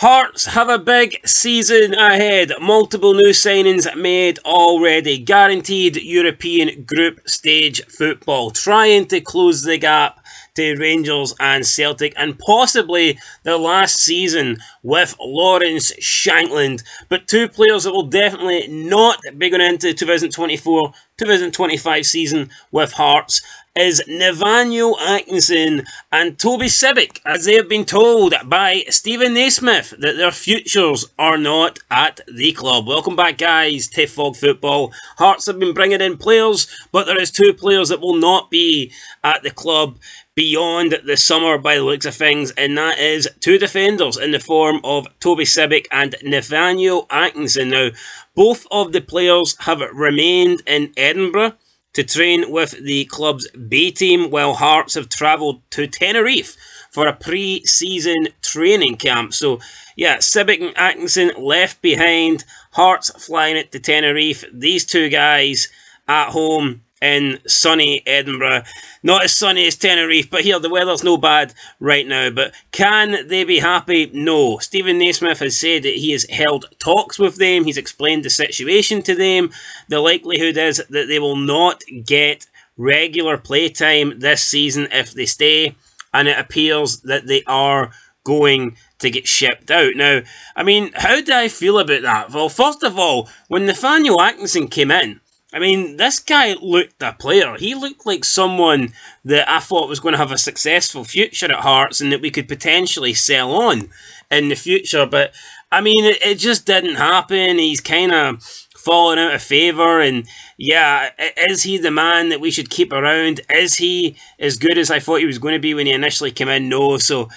Hearts have a big season ahead. Multiple new signings made already. Guaranteed European group stage football. Trying to close the gap to Rangers and Celtic, and possibly their last season with Lawrence Shankland. But two players that will definitely not be going into 2024-2025 season with Hearts is Nathaniel Atkinson and Toby Sibbick, as they have been told by Stephen Naismith that their futures are not at the club. Welcome back, guys, to Fog Football. Hearts have been bringing in players, but there is two players that will not be at the club beyond the summer by the looks of things, and that is two defenders in the form of Toby Sibbick and Nathaniel Atkinson. Now, both of the players have remained in Edinburgh to train with the club's B team, while Hearts have travelled to Tenerife for a pre-season training camp. So, yeah, Sibbick and Atkinson left behind, Hearts flying it to Tenerife. These two guys at home in sunny Edinburgh. Not as sunny as Tenerife, but here the weather's no bad right now. But can they be happy? No. Stephen Naismith has said that he has held talks with them. He's explained the situation to them. The likelihood is that they will not get regular playtime this season if they stay, and it appears that they are going to get shipped out. Now, I mean, how do I feel about that? Well, first of all, when Nathaniel Atkinson came in, I mean, this guy looked a player. He looked like someone that I thought was going to have a successful future at Hearts and that we could potentially sell on in the future. But, I mean, it just didn't happen. He's kind of fallen out of favour. And, yeah, is he the man that we should keep around? Is he as good as I thought he was going to be when he initially came in? No. So,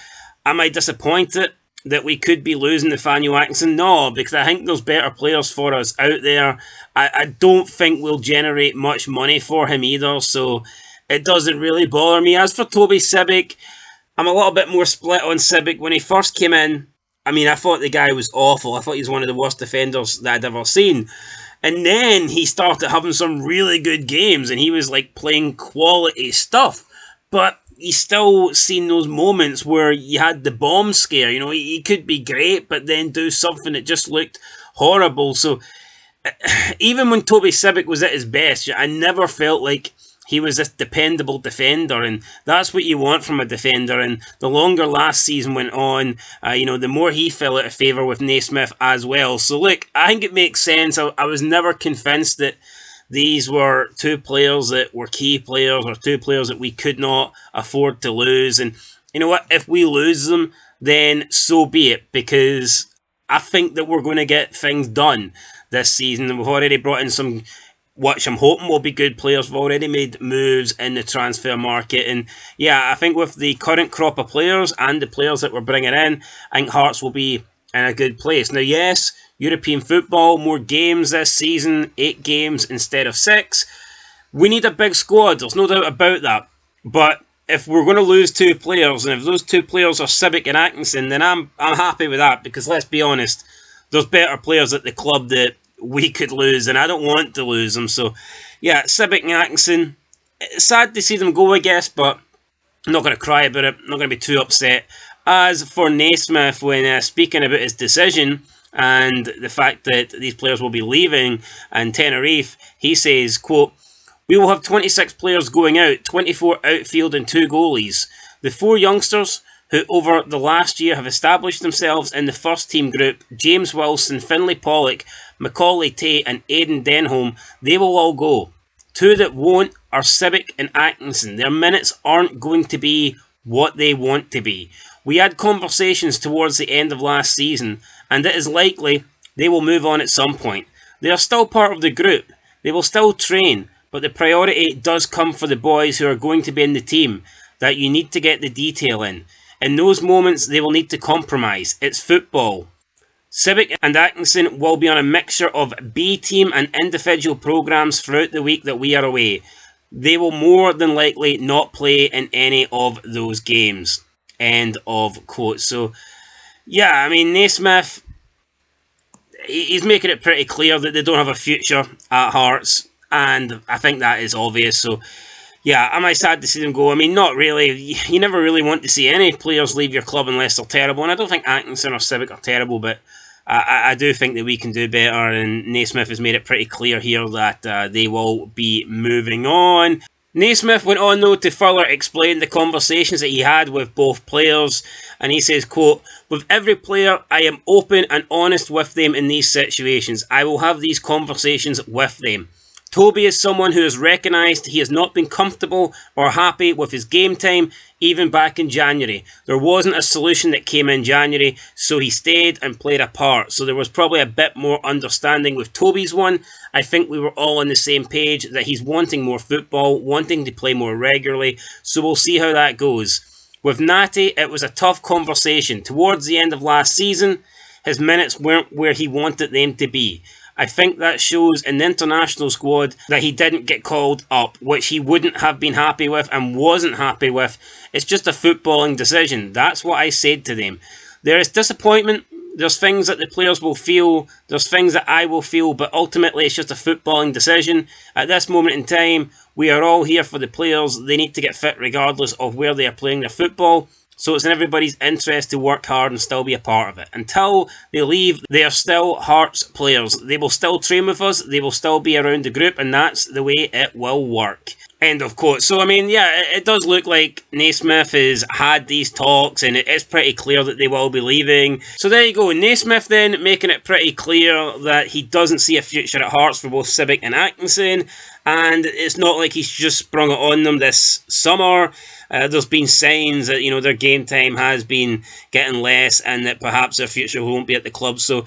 am I disappointed that we could be losing Nathaniel Atkinson? No, because I think there's better players for us out there. I don't think we'll generate much money for him either, so it doesn't really bother me. As for Toby Sibbick, I'm a little bit more split on Sibbick. When he first came in, I mean, I thought the guy was awful. I thought he was one of the worst defenders that I'd ever seen. And then he started having some really good games, and he was like playing quality stuff. But you still seen those moments where you had the bomb scare. You know, he could be great, but then do something that just looked horrible. So even when Toby Sibbick was at his best, I never felt like he was this dependable defender, and that's what you want from a defender. And the longer last season went on, the more he fell out of favour with Naismith as well. So look, I think it makes sense. I was never convinced that these were two players that were key players, or two players that we could not afford to lose. And you know what? If we lose them, then so be it, because I think that we're going to get things done this season. We've already brought in some, which I'm hoping will be good players. We've already made moves in the transfer market. And yeah, I think with the current crop of players and the players that we're bringing in, I think Hearts will be in a good place. Now, yes, European football, more games this season, 8 games instead of 6. We need a big squad, there's no doubt about that. But if we're going to lose 2 players, and if those 2 players are Sibbick and Atkinson, then I'm happy with that, because let's be honest, there's better players at the club that we could lose, and I don't want to lose them. So, yeah, Sibbick and Atkinson, it's sad to see them go, I guess, but I'm not going to cry about it. I'm not going to be too upset. As for Naismith, when speaking about his decision and the fact that these players will be leaving and Tenerife, he says, quote, "We will have 26 players going out, 24 outfield and 2 goalies. The 4 youngsters who over the last year have established themselves in the first team group, James Wilson, Finlay Pollock, Macaulay Tate and Aidan Denholm, they will all go. 2 that won't are Sibbick and Atkinson. Their minutes aren't going to be what they want to be. We had conversations towards the end of last season, and it is likely they will move on at some point. They are still part of the group. They will still train, but the priority does come for the boys who are going to be in the team, that you need to get the detail in. In those moments, they will need to compromise. It's football. Sibbick and Atkinson will be on a mixture of B team and individual programs throughout the week that we are away. They will more than likely not play in any of those games." End of quote. So, yeah, I mean, Naismith, he's making it pretty clear that they don't have a future at Hearts, and I think that is obvious. So, Yeah, am I sad to see them go? I mean, not really. You never really want to see any players leave your club unless they're terrible, and I don't think Atkinson or Sibbick are terrible, but I do think that we can do better, and Naismith has made it pretty clear here that they will be moving on. Naismith went on, though, to further explain the conversations that he had with both players, and he says, quote, "With every player, I am open and honest with them in these situations. I will have these conversations with them. Toby is someone who has recognised he has not been comfortable or happy with his game time, even back in January. There wasn't a solution that came in January, so he stayed and played a part. So there was probably a bit more understanding with Toby's one. I think we were all on the same page that he's wanting more football, wanting to play more regularly, so we'll see how that goes. With Natty, it was a tough conversation. Towards the end of last season, his minutes weren't where he wanted them to be. I think that shows in the international squad that he didn't get called up, which he wouldn't have been happy with and wasn't happy with. It's just a footballing decision. That's what I said to them. There is disappointment. There's things that the players will feel. There's things that I will feel, but ultimately it's just a footballing decision. At this moment in time, we are all here for the players. They need to get fit regardless of where they are playing their football. So it's in everybody's interest to work hard and still be a part of it. Until they leave, they are still Hearts players. They will still train with us. They will still be around the group, and that's the way it will work." End of quote. So, I mean, yeah, it does look like Naismith has had these talks, and it's pretty clear that they will be leaving. So there you go. Naismith then making it pretty clear that he doesn't see a future at Hearts for both Sibbick and Atkinson. And it's not like he's just sprung it on them this summer. There's been signs that, their game time has been getting less and that perhaps their future won't be at the club. So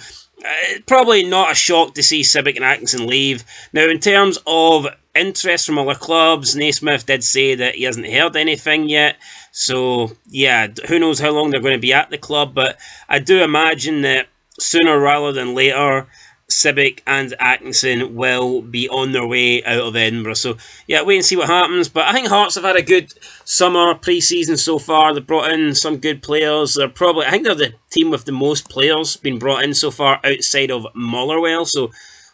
probably not a shock to see Sibbick and Atkinson leave. Now, in terms of interest from other clubs, Naismith did say that he hasn't heard anything yet. So, yeah, who knows how long they're going to be at the club. But I do imagine that sooner rather than later, Sibbick and Atkinson will be on their way out of Edinburgh. So, yeah, wait and see what happens. But I think Hearts have had a good summer pre-season so far. They've brought in some good players. I think they're the team with the most players being brought in so far outside of Motherwell. So,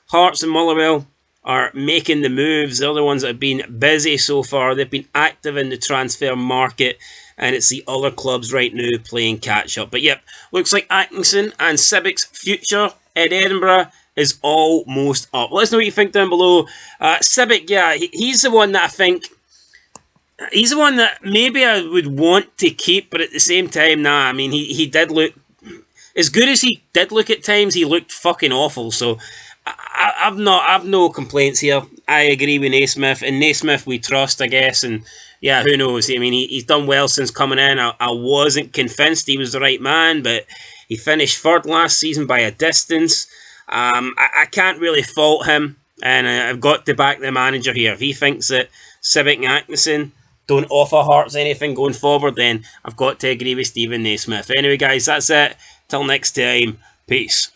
Hearts and Motherwell are making the moves. They're the ones that have been busy so far. They've been active in the transfer market. And it's the other clubs right now playing catch-up. But, yep, looks like Atkinson and Sibbick's future at Edinburgh is almost up. Let us know what you think down below. Sibbick, yeah, he's the one that I think... He's the one that maybe I would want to keep, but at the same time, nah. I mean, he did look... As good as he did look at times, he looked fucking awful. So, I've no complaints here. I agree with Naismith. And Naismith we trust, I guess. And, yeah, who knows? I mean, he's done well since coming in. I wasn't convinced he was the right man, but he finished third last season by a distance. I can't really fault him, and I've got to back the manager here. If he thinks that Sibbick and Atkinson don't offer Hearts anything going forward, then I've got to agree with Stephen Naismith. Anyway, guys, that's it. Till next time, peace.